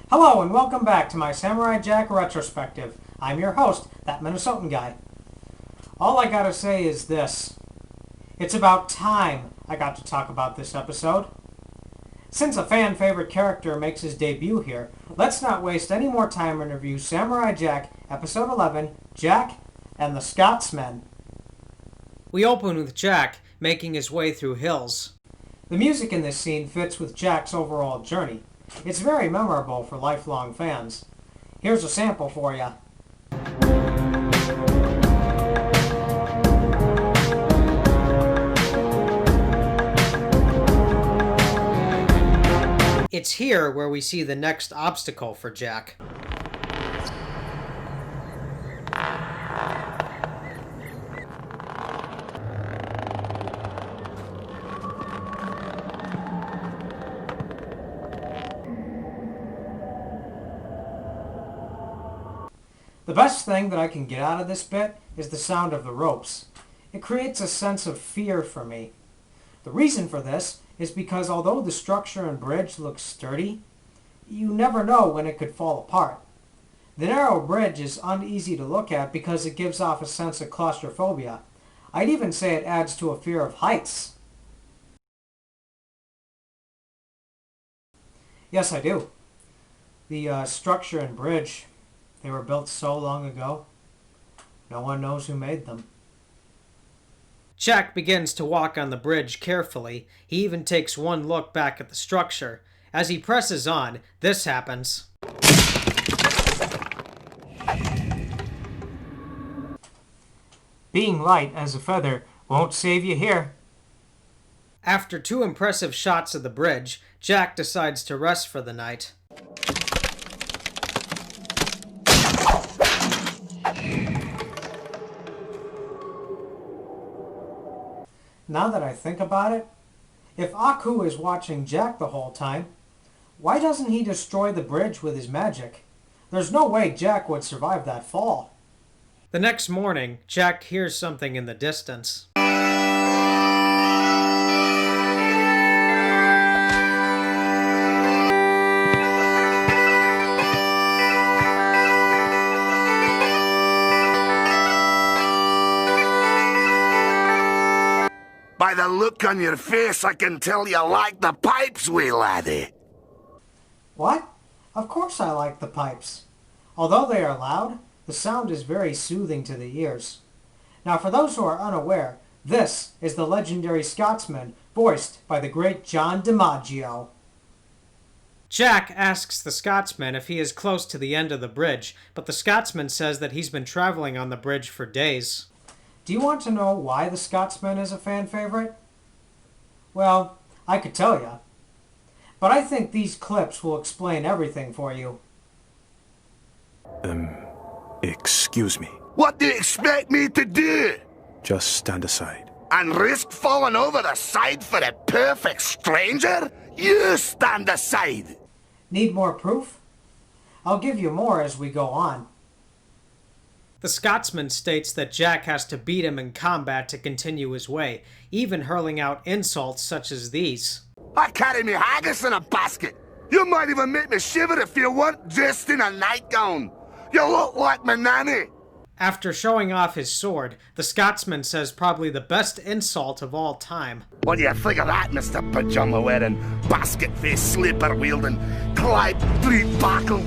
Hello and welcome back to my Samurai Jack Retrospective. I'm your host, That Minnesotan Guy. All I gotta say is this. It's about time I got to talk about this episode. Since a fan favorite character makes his debut here, let's not waste any more time and review Samurai Jack, Episode 11, Jack and the Scotsman. We open with Jack making his way through hills. The music in this scene fits with Jack's overall journey. It's very memorable for lifelong fans. Here's a sample for you. It's here where we see the next obstacle for Jack. The best thing that I can get out of this bit is the sound of the ropes. It creates a sense of fear for me. The reason for this is because although the structure and bridge looks sturdy, you never know when it could fall apart. The narrow bridge is uneasy to look at because it gives off a sense of claustrophobia. I'd even say it adds to a fear of heights. Yes, I do. The structure and bridge, they were built so long ago. No one knows who made them. Jack begins to walk on the bridge carefully. He even takes one look back at the structure. As he presses on, this happens. Being light as a feather won't save you here. After two impressive shots of the bridge, Jack decides to rest for the night. Now that I think about it, if Aku is watching Jack the whole time, why doesn't he destroy the bridge with his magic? There's no way Jack would survive that fall. The next morning, Jack hears something in the distance. By the look on your face, I can tell you like the pipes, wee laddie. What? Of course I like the pipes. Although they are loud, the sound is very soothing to the ears. Now for those who are unaware, this is the legendary Scotsman, voiced by the great John DiMaggio. Jack asks the Scotsman if he is close to the end of the bridge, but the Scotsman says that he's been traveling on the bridge for days. Do you want to know why the Scotsman is a fan favorite? Well, I could tell you. But I think these clips will explain everything for you. Excuse me. What do you expect me to do? Just stand aside. And risk falling over the side for a perfect stranger? You stand aside. Need more proof? I'll give you more as we go on. The Scotsman states that Jack has to beat him in combat to continue his way, even hurling out insults such as these. I carry me haggis in a basket. You might even make me shiver if you weren't dressed in a nightgown. You look like my nanny. After showing off his sword, the Scotsman says probably the best insult of all time. What do you think of that, Mr. Pajama-wearing, basket-faced, slipper-wielding, Clyde-Street-buckle,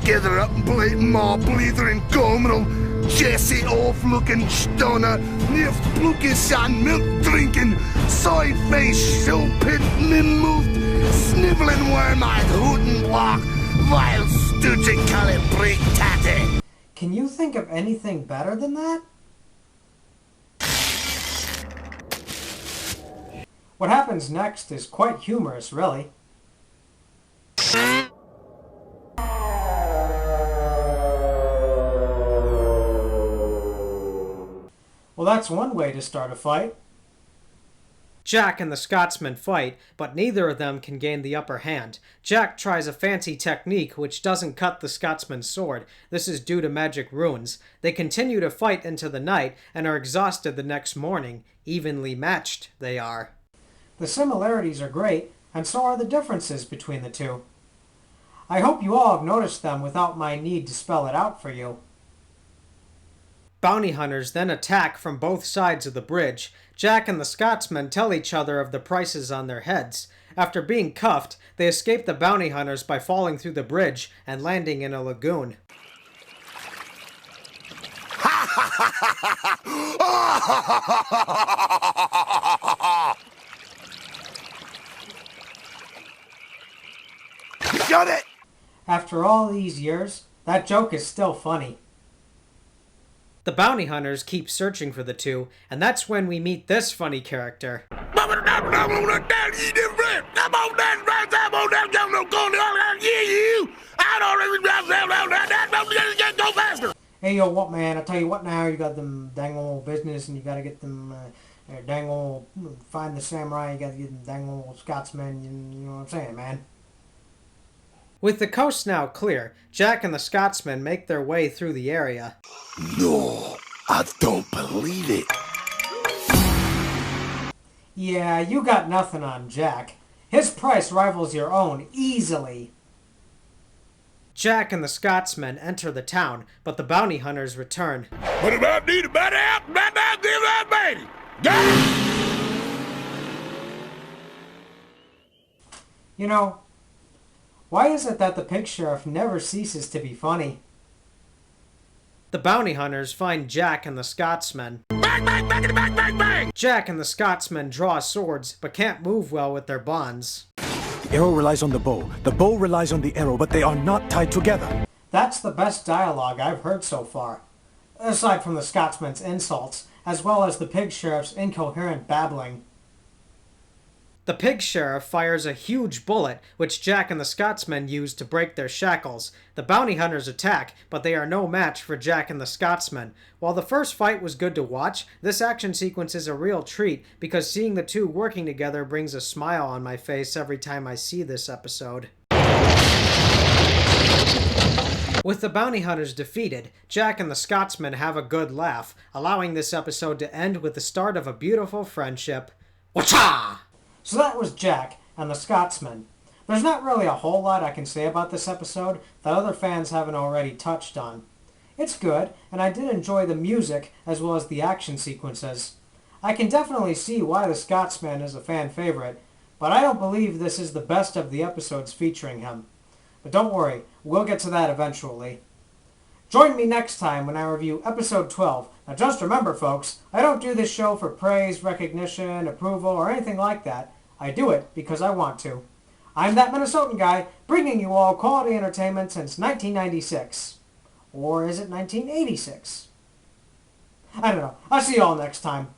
gather up and blade maw-bleedering gomerel, Jesse off-looking stoner, near blookish milk-drinking, soy-faced, show-pit, min-moved, snivelling worm-eyed, hootin' block, vile, stooging, calibrate tatty. Can you think of anything better than that? What happens next is quite humorous, really. Well, that's one way to start a fight. Jack and the Scotsman fight, but neither of them can gain the upper hand. Jack tries a fancy technique which doesn't cut the Scotsman's sword. This is due to magic runes. They continue to fight into the night and are exhausted the next morning. Evenly matched, they are. The similarities are great, and so are the differences between the two. I hope you all have noticed them without my need to spell it out for you. Bounty hunters then attack from both sides of the bridge. Jack and the Scotsman tell each other of the prices on their heads. After being cuffed, they escape the bounty hunters by falling through the bridge and landing in a lagoon. Shut it! After all these years, that joke is still funny. The bounty hunters keep searching for the two, and that's when we meet this funny character. Hey, yo, what, man? I tell you what now, you got them dang old business, and you gotta get them dang old, find the samurai, you gotta get them dang old Scotsmen, you know what I'm saying, man? With the coast now clear, Jack and the Scotsman make their way through the area. No, I don't believe it. Yeah, you got nothing on Jack. His price rivals your own, easily. Jack and the Scotsman enter the town, but the bounty hunters return. What about need a better out, give that baby? You know, why is it that the pig sheriff never ceases to be funny? The bounty hunters find Jack and the Scotsman. Bang, bang, bang, bang, bang, bang! Jack and the Scotsman draw swords, but can't move well with their bonds. The arrow relies on the bow relies on the arrow, but they are not tied together. That's the best dialogue I've heard so far. Aside from the Scotsman's insults, as well as the pig sheriff's incoherent babbling. The pig sheriff fires a huge bullet, which Jack and the Scotsman use to break their shackles. The bounty hunters attack, but they are no match for Jack and the Scotsman. While the first fight was good to watch, this action sequence is a real treat, because seeing the two working together brings a smile on my face every time I see this episode. With the bounty hunters defeated, Jack and the Scotsman have a good laugh, allowing this episode to end with the start of a beautiful friendship. Wacha! So that was Jack and the Scotsman. There's not really a whole lot I can say about this episode that other fans haven't already touched on. It's good, and I did enjoy the music as well as the action sequences. I can definitely see why the Scotsman is a fan favorite, but I don't believe this is the best of the episodes featuring him. But don't worry, we'll get to that eventually. Join me next time when I review episode 12. Now just remember, folks, I don't do this show for praise, recognition, approval, or anything like that. I do it because I want to. I'm That Minnesotan Guy, bringing you all quality entertainment since 1996. Or is it 1986? I don't know. I'll see you all next time.